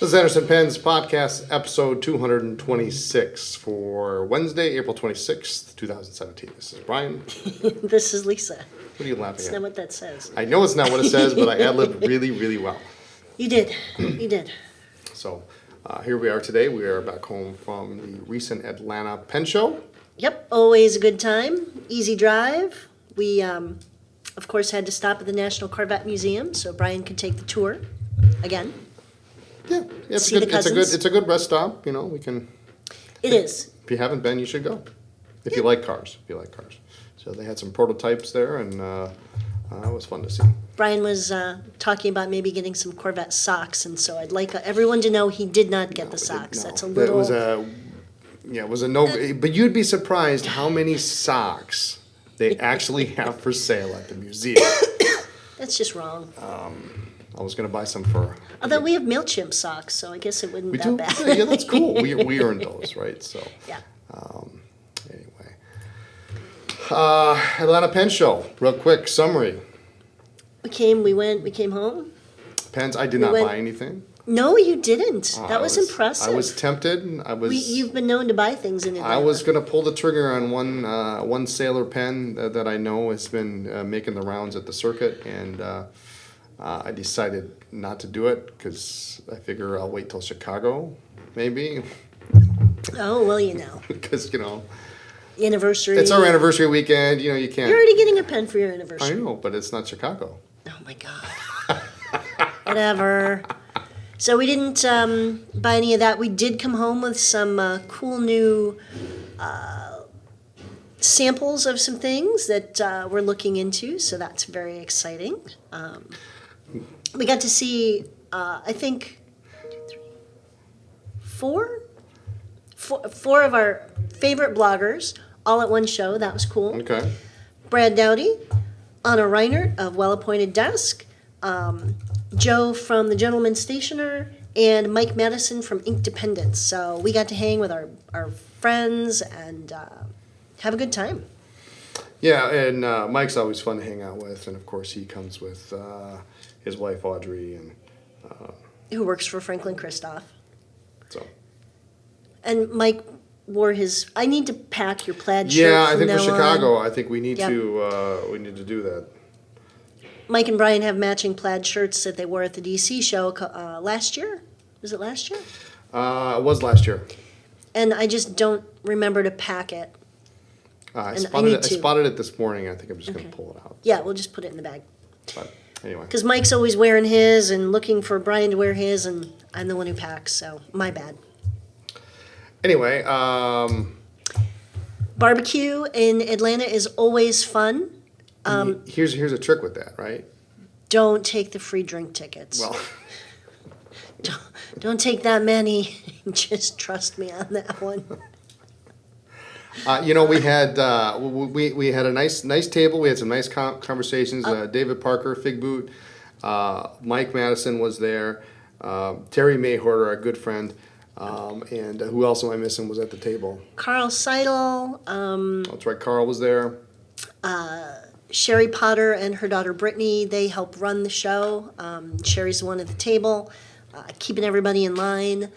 This is Anderson Penn's podcast, episode 226 for Wednesday, April 26th, 2017. This is Brian. This is Lisa. What are you laughing That's at? not what that says. I know it's not what it says, but I ad-libbed really, really well. You did. You did. So here we are today. We are back home from the recent Atlanta Penn Show. Yep, always a good time. Easy drive. We, of course, had to stop at the National Corvette Museum so Brian could take the tour again. Yeah, it's See good. the cousins. It's a good rest stop. You know, we can. It is. If you haven't been, you should go. If you like cars, So they had some prototypes there, and it was fun to see. Brian was talking about maybe getting some Corvette socks, and so I'd like everyone to know he did not get the socks. That's a little. It was a no. But you'd be surprised how many socks they actually have for sale at the museum. That's just wrong. I was going to buy some for. Although we have MailChimp socks, so I guess it wouldn't be that bad. Yeah, that's cool. We earned those, right? So. Yeah. Anyway. Atlanta Penn Show. Real quick summary. We went, we came home. Pens. I did not buy anything. No, you didn't. That was impressive. I was tempted. You've been known to buy things in Atlanta. I was going to pull the trigger on one sailor pen that I know has been making the rounds at the circuit, and I decided not to do it because I figure I'll wait till Chicago, maybe. Oh, well, you know. Because, anniversary. It's our anniversary weekend. You can't. You're already getting a pen for your anniversary. I know, but it's not Chicago. Oh, my God. Whatever. So we didn't buy any of that. We did come home with some cool new samples of some things that we're looking into, so that's very exciting. We got to see, I think, four of our favorite bloggers all at one show. That was cool. Okay. Brad Dowdy, Anna Reinert of Well Appointed Desk, Joe from The Gentleman Stationer, and Mike Madison from Inkdependence. So we got to hang with our friends and have a good time. Yeah, and Mike's always fun to hang out with, and of course he comes with his wife Audrey, and who works for Franklin Christoph. So. And Mike wore his. I need to pack your plaid shirt. Yeah, I think for for Chicago, on. I think we need to do that. Mike and Brian have matching plaid shirts that they wore at the DC show last year. Was it last year? It was last year. And I just don't remember to pack it. I spotted it this morning. I think I'm just going to pull it out. Yeah, we'll just put it in the bag. But anyway. Because Mike's always wearing his and looking for Brian to wear his, and I'm the one who packs, so my bad. Anyway. Barbecue in Atlanta is always fun. Here's a trick with that, right? Don't take the free drink tickets. Well. Don't take that many. Just trust me on that one. We had a nice table. We had some nice conversations. David Parker, Fig Boot, Mike Madison was there. Terry Mayhorter, our good friend, and who else am I missing was at the table? Carl Seidel. That's right, Carl was there. Sherry Potter and her daughter Brittany, they help run the show. Sherry's the one at the table, keeping everybody in line.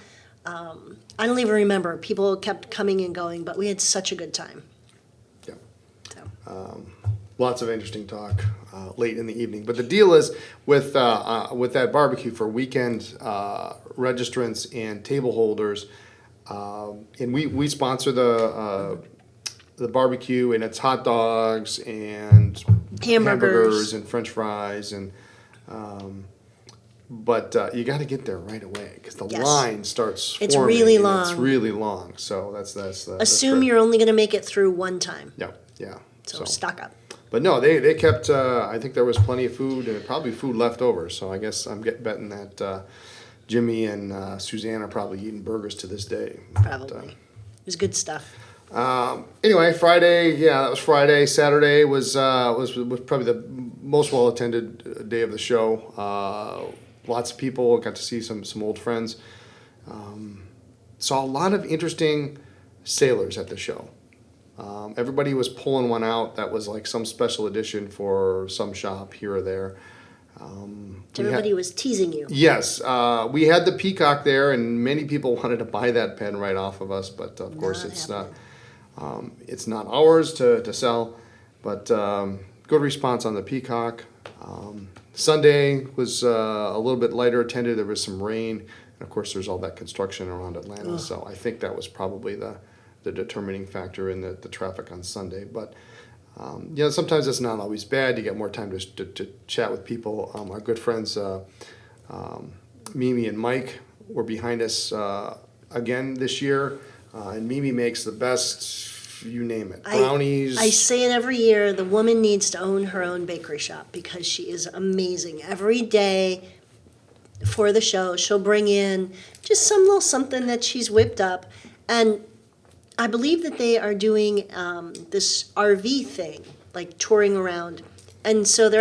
I don't even remember. People kept coming and going, but we had such a good time. Yeah. So. Lots of interesting talk late in the evening. But the deal is with that barbecue for weekend registrants and table holders, and we sponsor the barbecue, and it's hot dogs and hamburgers and French fries and. But you got to get there right away because the line starts forming. It's really long. It's really long. So that's the. Assume you're only going to make it through one time. Yeah. So stock up. But no, they kept. I think there was plenty of food and probably food left over. So I guess I'm betting that Jimmy and Suzanne are probably eating burgers to this day. Probably. It was good stuff. Anyway, Friday. Yeah, that was Friday. Saturday was probably the most well attended day of the show. Lots of people, got to see some old friends. Saw a lot of interesting sailors at the show. Everybody was pulling one out that was like some special edition for some shop here or there. Everybody was teasing you. Yes, we had the Peacock there, and many people wanted to buy that pen right off of us, but of course it's not ours to sell. But good response on the Peacock. Sunday was a little bit lighter attended. There was some rain, and of course there's all that construction around Atlanta. So I think that was probably the determining factor in the traffic on Sunday. But sometimes it's not always bad. You get more time to chat with people. Our good friends Mimi and Mike were behind us again this year, and Mimi makes the best. You name it. Brownies. I say it every year, the woman needs to own her own bakery shop because she is amazing. Every day for the show, she'll bring in just some little something that she's whipped up. And I believe that they are doing this RV thing, like touring around. And so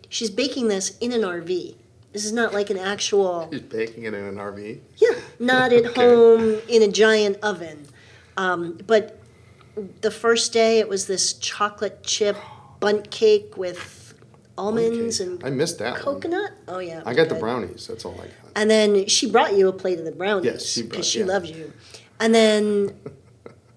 she's baking this in an RV. This is not like an actual... She's baking it in an RV? Yeah, not at home in a giant oven. But the first day, it was this chocolate chip bundt cake with almonds and I missed that coconut. one. Oh, yeah. I got the brownies. That's all I got. And then she brought you a plate of the brownies. Yes, because she loves you. And then,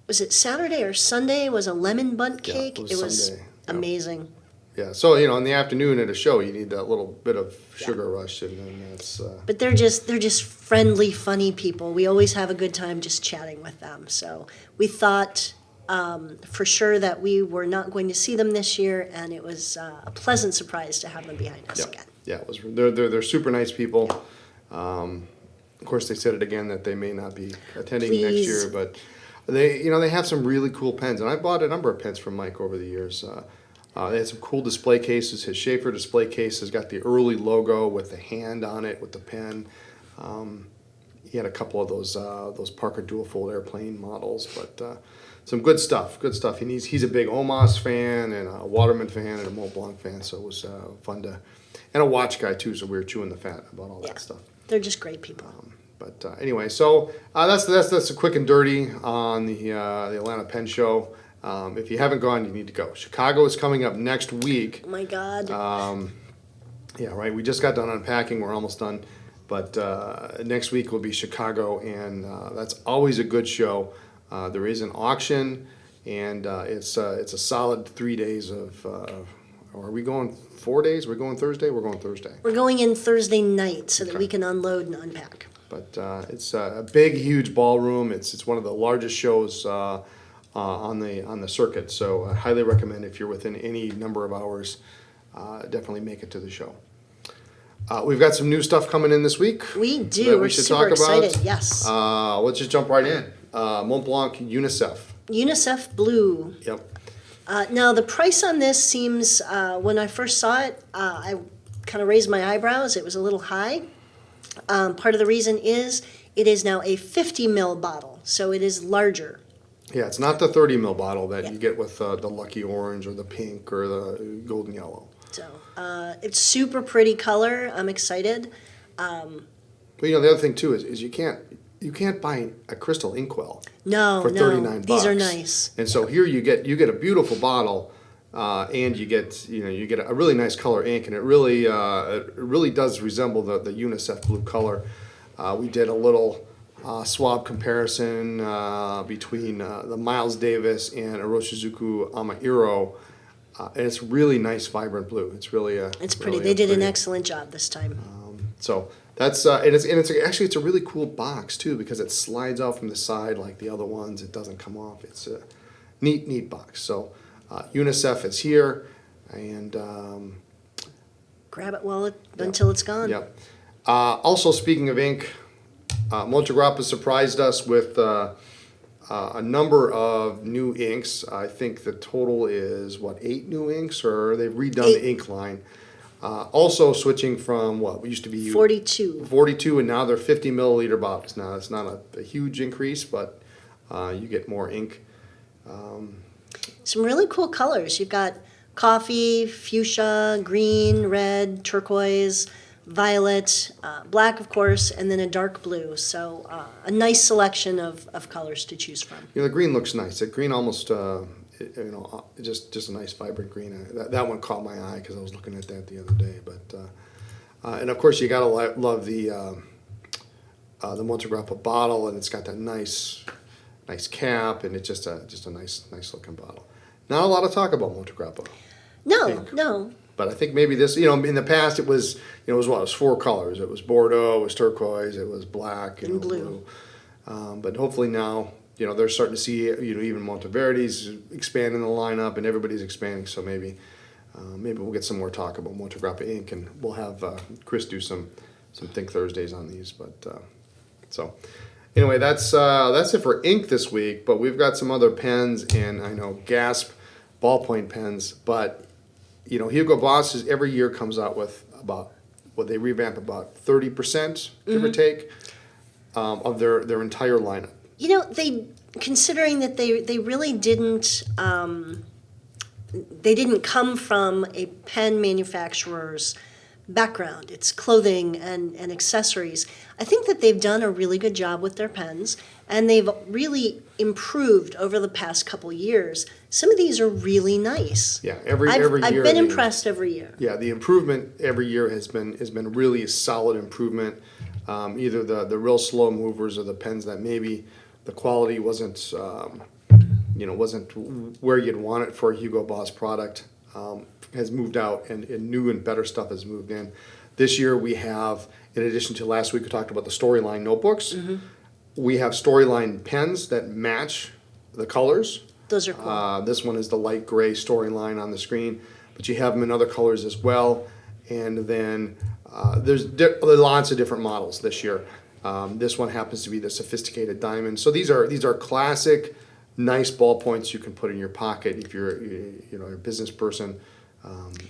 was it Saturday or Sunday, was a lemon bundt cake? It was Sunday. Amazing. Yeah, so in the afternoon at a show, you need that little bit of sugar rush, and then that's. But they're just friendly, funny people. We always have a good time just chatting with them. So we thought for sure that we were not going to see them this year, and it was a pleasant surprise to have them behind us again. Yeah, it was. They're super nice people. Of course, they said it again that they may not be attending next year, but they have some really cool pens, and I bought a number of pens from Mike over the years. They had some cool display cases. His Schaefer display case has got the early logo with the hand on it with the pen. He had a couple of those Parker dual fold airplane models, but some good stuff. Good stuff. He's a big Omas fan and a Waterman fan and a Mont Blanc fan, so it was fun and a watch guy too. So we were chewing the fat about all that stuff. They're just great people. But anyway, so that's a quick and dirty on the Atlanta Pen Show. If you haven't gone, you need to go. Chicago is coming up next week. Oh my God. Yeah, right. We just got done unpacking. We're almost done. But next week will be Chicago, and that's always a good show. There is an auction, and it's a solid 3 days of. Are we going 4 days? We're going Thursday. We're going Thursday. We're going in Thursday night so that we can unload and unpack. But it's a big, huge ballroom. It's one of the largest shows on the circuit. So I highly recommend if you're within any number of hours, definitely make it to the show. We've got some new stuff coming in this week. We do. We're super excited. Yes. Let's just jump right in. Mont Blanc Unicef. Unicef Blue. Yep. Now the price on this seems, when I first saw it, I kind of raised my eyebrows. It was a little high. Part of the reason is it is now a 50 ml bottle, so it is larger. Yeah, it's not the 30 ml bottle that you get with the Lucky Orange or the pink or the golden yellow. So it's super pretty color. I'm excited. But the other thing too is you can't buy a crystal inkwell for $39. These are nice. And so here you get a beautiful bottle, and you get a really nice color ink, and it really does resemble the Unicef blue color. We did a little swab comparison between the Miles Davis and Iroshizuku Amairo. And it's really nice, vibrant blue. It's really it's pretty. They did an excellent job this time. So that's it's a really cool box too because it slides out from the side like the other ones. It doesn't come off. It's a neat box. So Unicef is here, and grab it until it's gone. Yep. Also, speaking of ink, Montegrappa surprised us with a number of new inks. I think the total is 8 new inks, or they've redone the ink line. Also switching from what used to be 42, and now they're 50 milliliter bottles. Now it's not a huge increase, but you get more ink. Some really cool colors. You've got coffee, fuchsia, green, red, turquoise, violet, black, of course, and then a dark blue. So a nice selection of colors to choose from. The green looks nice. The green almost just a nice vibrant green. That one caught my eye because I was looking at that the other day. But and of course you gotta love the Montegrappa bottle, and it's got that nice cap, and it's just a nice looking bottle. Not a lot of talk about Montegrappa. No, Pink. no. But I think maybe this, in the past it was 4 colors. It was Bordeaux, it was turquoise, it was black, And blue. But hopefully now, they're starting to see, even Monteverdi's expanding the lineup, and everybody's expanding. So maybe we'll get some more talk about Montegrappa Ink, and we'll have Chris do some Think Thursdays on these. But so anyway, that's it for ink this week. But we've got some other pens, and I know Gasp ballpoint pens, but Hugo Boss every year comes out with they revamp about 30%, give or take, of their entire lineup. Considering that they really didn't, they didn't come from a pen manufacturer's background. It's clothing and accessories. I think that they've done a really good job with their pens, and they've really improved over the past couple years. Some of these are really nice. Yeah, every I've year. been impressed every year. Yeah, the improvement every year has been really a solid improvement. Either the real slow movers or the pens that maybe the quality wasn't where you'd want it for a Hugo Boss product, has moved out, and new and better stuff has moved in. This year we have, in addition to last week we talked about the Storyline notebooks, we have Storyline pens that match the colors. Those are cool. This one is the light gray Storyline on the screen, but you have them in other colors as well. And then there's lots of different models this year. This one happens to be the sophisticated diamond. So these are classic, nice ballpoints you can put in your pocket if you're a business person,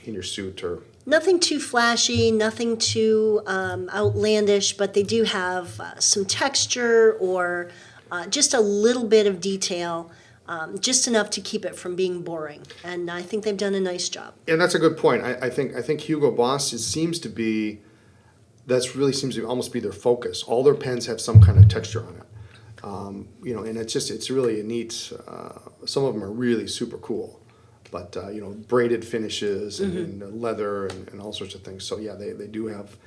in your suit or. Nothing too flashy, nothing too outlandish, but they do have some texture or just a little bit of detail, just enough to keep it from being boring. And I think they've done a nice job. And that's a good point. I think Hugo Boss seems to almost be their focus. All their pens have some kind of texture on it. And it's really a neat. Some of them are really super cool. But braided finishes and leather and all sorts of things. So yeah, they do have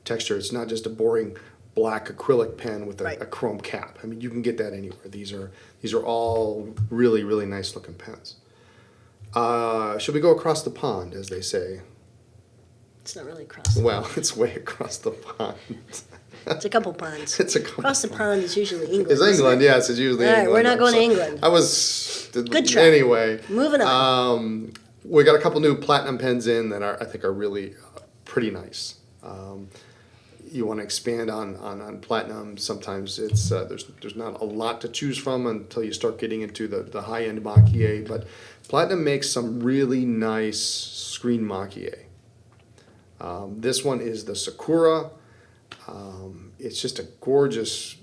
texture. It's not just a boring black acrylic pen with a chrome cap. I mean, you can get that anywhere. These are all really, really nice looking pens. Should we go across the pond, as they say? It's not really across. Well, it's way across the pond. It's a couple ponds. It's a couple. Across the pond is usually England. It's England, yes. It's usually All right, England. we're not going to England. I was Good try. Anyway. Moving on. We got a couple new platinum pens in that I think are really pretty nice. You want to expand on platinum. Sometimes it's there's not a lot to choose from until you start getting into the high end Mach-E. But platinum makes some really nice screen Mach-E. This one is the Sakura. It's just a gorgeous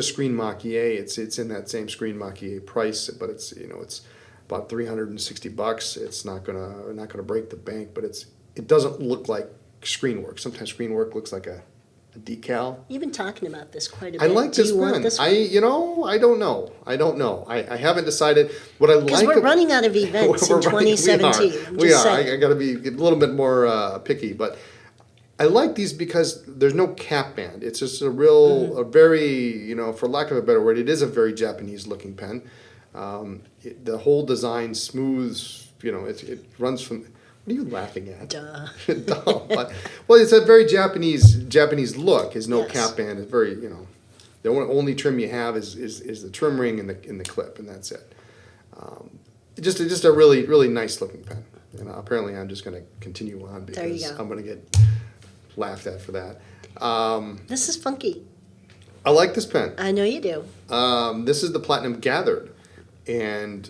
screen Mach-E. It's in that same screen Mach-E price, but it's about $360. It's not gonna break the bank, but it doesn't look like screen work. Sometimes screen work looks like a decal. You've been talking about this quite a bit. I like this Do you want pen. this one? I don't know. I haven't decided what I like. Because we're running out of events in 2017. We are. I got to be a little bit more picky, but I like these because there's no cap band. It's just a very, for lack of a better word, it is a very Japanese looking pen. The whole design smooths, it runs from. What are you laughing at? Duh. But, well, it's a very Japanese look. Is no Yes. cap band. It's very, the only trim you have is the trim ring and the clip, and that's it. Just a really, really nice looking pen. And apparently, I'm just going to continue on There you because go. I'm going to get laughed at for that. This is funky. I like this pen. I know you do. This is the Platinum Gathered, and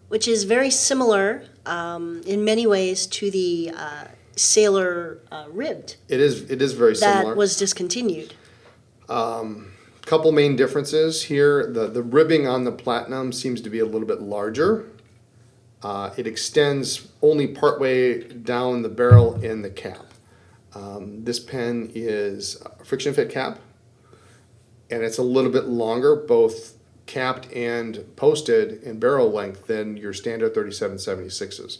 Which is very similar in many ways to the Sailor Ribbed it is very similar. that was discontinued. Couple main differences here. The ribbing on the Platinum seems to be a little bit larger. It extends only partway down the barrel and the cap. This pen is a friction fit cap, and it's a little bit longer, both capped and posted in barrel length than your standard 3776s.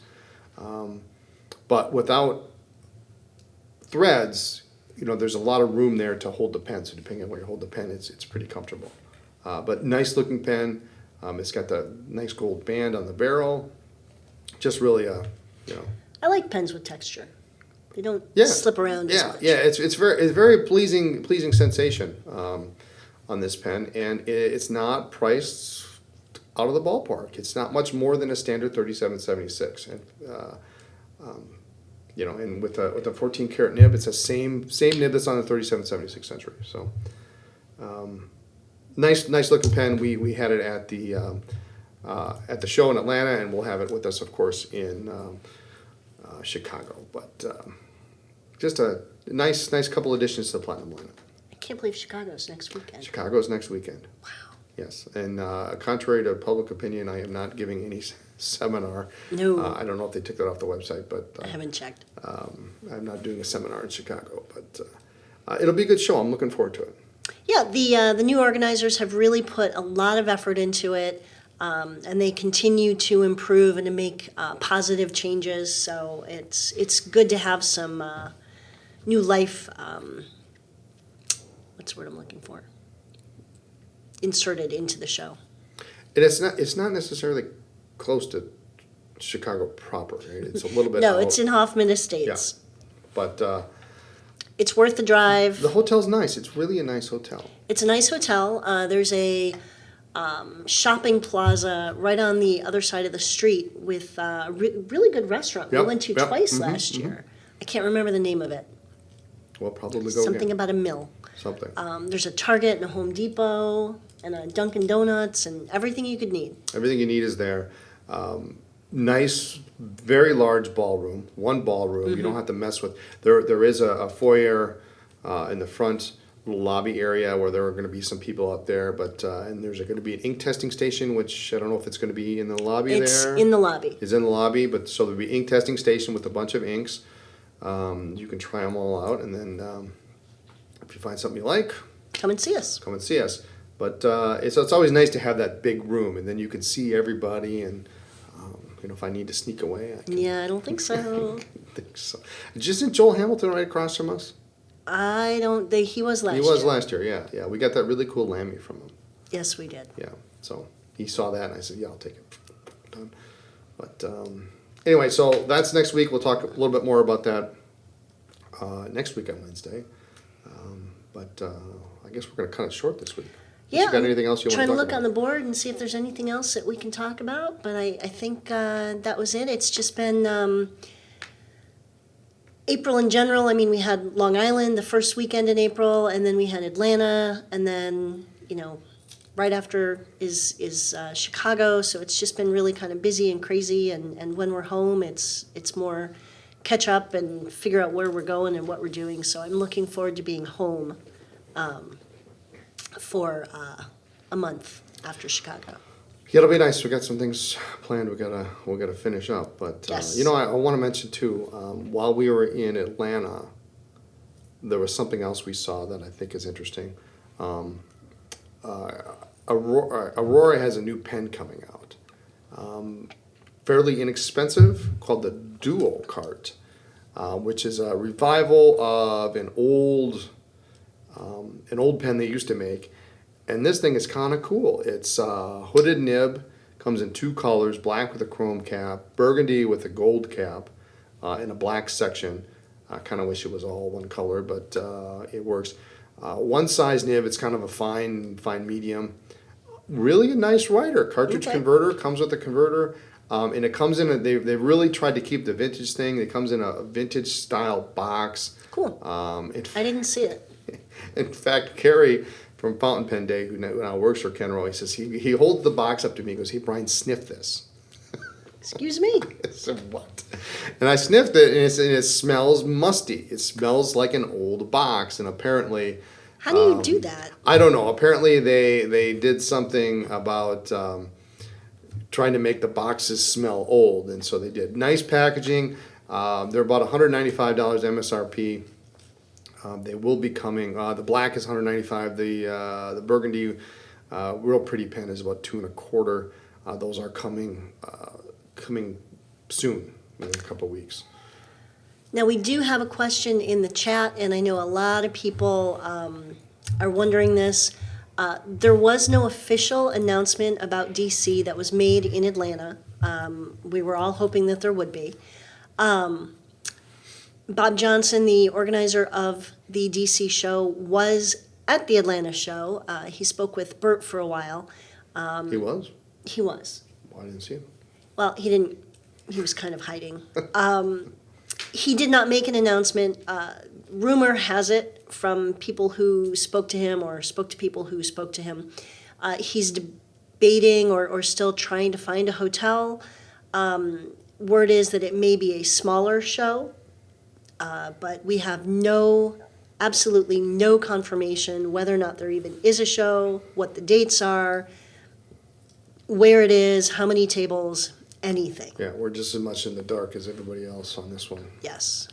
But without threads, there's a lot of room there to hold the pen. So depending on where you hold the pen, it's pretty comfortable. But nice looking pen. It's got the nice gold band on the barrel. Just really I like pens with texture. They don't Yeah. slip around as much. Yeah. It's very pleasing sensation on this pen, and it's not priced out of the ballpark. It's not much more than a standard 3776, and and with a 14 karat nib, it's the same nib that's on the 3776 Century. So nice looking pen. We had it at the show in Atlanta, and we'll have it with us, of course, in Chicago. But just a nice couple additions to the Platinum lineup. I can't believe Chicago's next weekend. Chicago's next weekend. Wow. Yes, and contrary to public opinion, I am not giving any seminar. No. I don't know if they took that off the website, but I haven't checked. I'm not doing a seminar in Chicago. But it'll be a good show. I'm looking forward to it. Yeah, the new organizers have really put a lot of effort into it, and they continue to improve and to make positive changes. So it's good to have some new life. What's the word I'm looking for? Inserted into the show. And it's not necessarily close to Chicago proper, right? It's a little bit No, out, it's in Hoffman Estates. but It's worth the drive. the hotel's nice. It's really a nice hotel. It's a nice hotel. There's a shopping plaza right on the other side of the street with a really good restaurant. Yep, We went to yep, twice last year. I can't remember the name of it. We'll probably go Something again. about a mill. Something. There's a Target and a Home Depot and a Dunkin' Donuts and everything you could need. Everything you need is there. Nice, very large ballroom. One ballroom. You don't have to mess with. There is a foyer in the front lobby area where there are going to be some people up there. But and there's going to be an ink testing station, which I don't know if it's going to be in the lobby It's there. in the lobby. It's in the lobby, but so there'll be ink testing station with a bunch of inks. You can try them all out, and then if you find something you like, Come and see us. come and see us. But it's always nice to have that big room, and then you can see everybody. And if I need to sneak away, I can Yeah, I don't think so. think so. Isn't Joel Hamilton right across from us? I don't. He was last He year. was last year. Yeah. We got that really cool Lammy from him. Yes, we did. Yeah. So he saw that, and I said, "Yeah, I'll take it." Done. But anyway, so that's next week. We'll talk a little bit more about that next week on Wednesday. But I guess we're going to cut it short this week. Yeah. You got anything else you want Trying to to talk look about? on the board and see if there's anything else that we can talk about, but I think that was it. It's just been April in general. I mean, we had Long Island the first weekend in April, and then we had Atlanta, and then right after is Chicago. So it's just been really kind of busy and crazy. And when we're home, it's more catch up and figure out where we're going and what we're doing. So I'm looking forward to being home for a month after Chicago. Yeah, it'll be nice. We got some things planned. We gotta finish up. But Yes. I want to mention too. While we were in Atlanta, there was something else we saw that I think is interesting. Aurora has a new pen coming out, fairly inexpensive, called the Dual Cart, which is a revival of an old pen they used to make. And this thing is kind of cool. It's hooded nib, comes in two colors, black with a chrome cap, burgundy with a gold cap, and a black section. I kind of wish it was all one color, but it works. One size nib, it's kind of a fine medium. Really a nice writer. Cartridge Okay. converter, comes with a converter. And it comes in, they really tried to keep the vintage thing. It comes in a vintage style box. Cool. In I didn't see it. in fact, Kerry from Fountain Pen Day, who now works for Kenroy, says he holds the box up to me and goes, "Hey, Brian, sniff this." Excuse me. I said, "What?" And I sniffed it, and it smells musty. It smells like an old box, and apparently, How do you do that? I don't know. Apparently, they did something about trying to make the boxes smell old, and so they did. Nice packaging. They're about $195 MSRP. They will be coming. The black is $195. The burgundy Real pretty pen is about 2.25. Those are coming soon, in a couple of weeks. Now, we do have a question in the chat, and I know a lot of people are wondering this. There was no official announcement about DC that was made in Atlanta. We were all hoping that there would be. Bob Johnson, the organizer of the DC show, was at the Atlanta show. He spoke with Bert for a while. He was? He was. I didn't see him. Well, he didn't. He was kind of hiding. He did not make an announcement. Rumor has it from people who spoke to him or spoke to people who spoke to him. He's debating or still trying to find a hotel. Word is that it may be a smaller show, but we have absolutely no confirmation whether or not there even is a show, what the dates are, where it is, how many tables, anything. Yeah, we're just as much in the dark as everybody else on this one. Yes.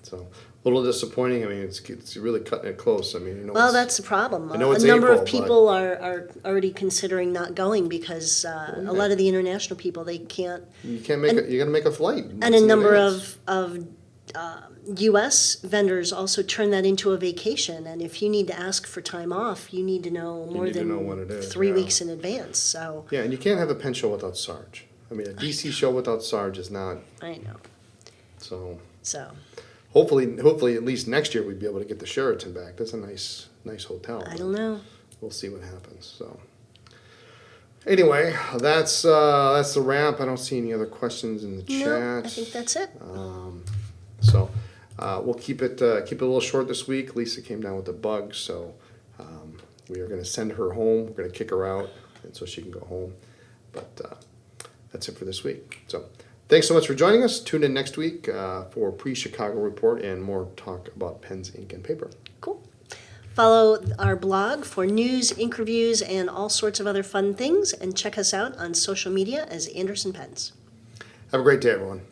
So a little disappointing. I mean, it's really cutting it close. I mean, Well, that's the problem. I know it's a number April, of people are already considering not going because a lot of the international people, they can't. You can't make you got to make a flight. And a number of U.S. vendors also turn that into a vacation. And if you need to ask for time off, you need to know more need to than know when it is, 3 yeah. weeks in advance. So Yeah, and you can't have a pen show without Sarge. I mean, a DC show without Sarge is not. I know. So hopefully, at least next year we'd be able to get the Sheraton back. That's a nice hotel. I don't know. We'll see what happens. So anyway, that's the wrap. I don't see any other questions in the chat. No, I think that's it. So we'll keep it a little short this week. Lisa came down with a bug, so we are going to send her home. We're going to kick her out, and so she can go home. But that's it for this week. So thanks so much for joining us. Tune in next week for pre-Chicago report and more talk about pens, ink, and paper. Cool. Follow our blog for news, ink reviews, and all sorts of other fun things. And check us out on social media as Anderson Pens. Have a great day, everyone.